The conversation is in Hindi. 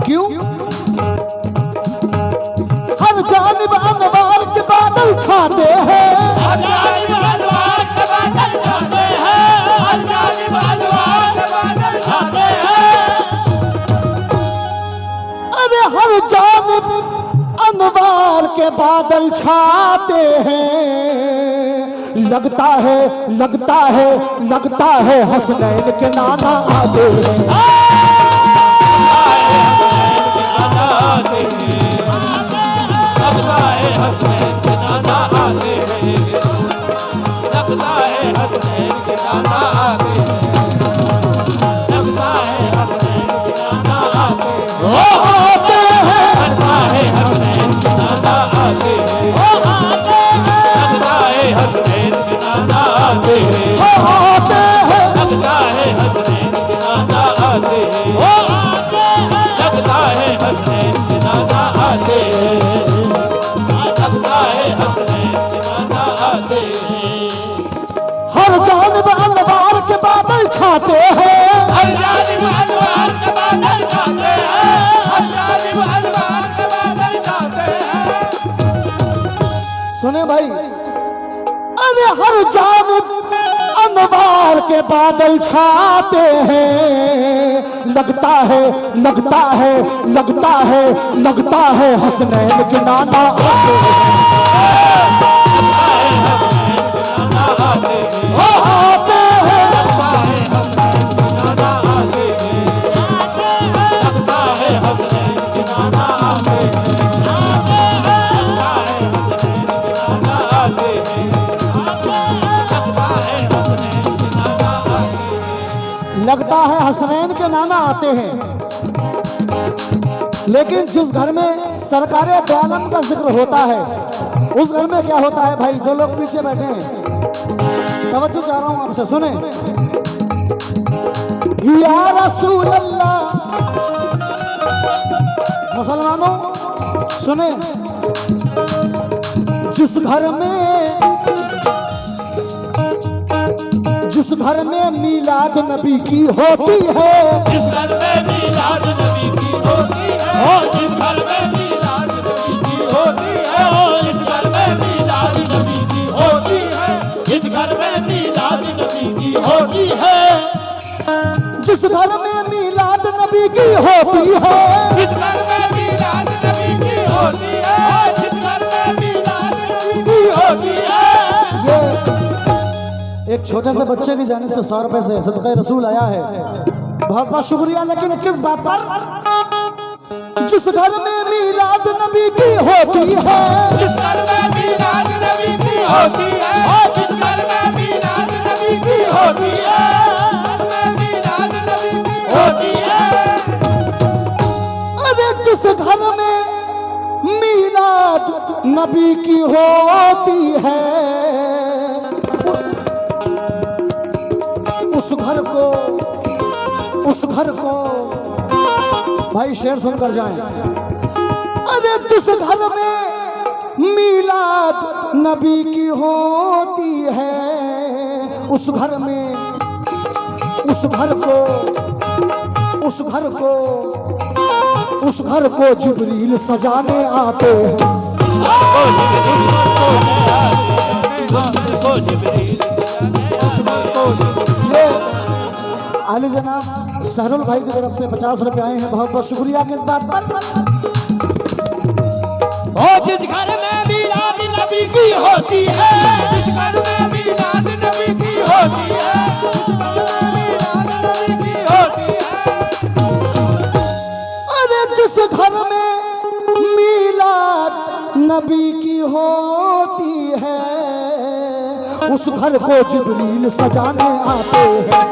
क्यों? हर जानिब अनवार के बादल छाते हैं, हर जानिब अनवार के बादल छाते हैं, हर जानिब अनवार के बादल छाते हैं। अरे हर जानिब अनवार के बादल छाते हैं। लगता है लगता है लगता है हसनैन के नाना आते हैं। लगता है हसनैन के नाना आते हैं, लगता है हसनैन के नाना आते हैं, लगता है हसनैन के नाना आते हैं, वो आते हैं, लगता है हसनैन के नाना आते हैं, वो आते हैं, लगता है हसनैन के नाना आते हैं, वो आते हैं, लगता है हसनैन के नाना आते हैं, वो आते हैं, लगता है हसनैन के नाना आते हैं। हर जानिब अनवार के बादल छाते हैं, हर जानिब अनवार के बादल छाते हैं, हर जानिब अनवार के बादल छाते हैं। सुने भाई, अरे हर जानिब अनवार के बादल छाते हैं। लगता है लगता है लगता है लगता है हसनैन के नाना आते हैं। लगता है हसनैन के नाना आते हैं। लेकिन जिस घर में सरकारे दयालम का जिक्र होता है, उस घर में क्या होता है भाई? जो लोग पीछे बैठे हैं, तवज्जो चाह रहा हूं आपसे, सुने। या रसूल अल्लाह, मुसलमानों सुने, जिस घर में मीलाद नबी की होती है, जिस घर में मीलाद नबी की होती है, जिस घर में मीलाद नबी की होती है, जिस घर में मीलाद नबी की होती है, जिस घर में मीलाद नबी की होती है, जिस घर में मीलाद नबी की होती है, जिस घर में मीलाद नबी की होती है, जिस घर में मीलाद नबी की होती है। एक छोटे से बच्चे की जानिब से 100 रुपए से सदका रसूल आया है, बहुत बहुत शुक्रिया। लेकिन किस बात पर? जिस घर में मीलाद नबी की होती है, जिस घर में मीलाद नबी की होती है, जिस घर में मीलाद नबी की होती है, मीलाद नबी की होती है। अरे जिस घर में मीलाद नबी की होती है, उस घर को भाई शेर सुनकर जाएं। अरे जिस घर में मीलाद नबी की होती है, उस घर में उस घर को जिब्रील सजाने आते हैं। आली जनाब सहरुल भाई की तरफ से 50 रुपए आए हैं, बहुत बहुत शुक्रिया किस बात पर? जिस घर में मीलाद नबी की होती है, जिस घर में मीलाद नबी की होती है, मीलाद नबी की होती है। अरे जिस घर में मीलाद नबी की होती है, उस घर को जिब्रील सजाने आते हैं।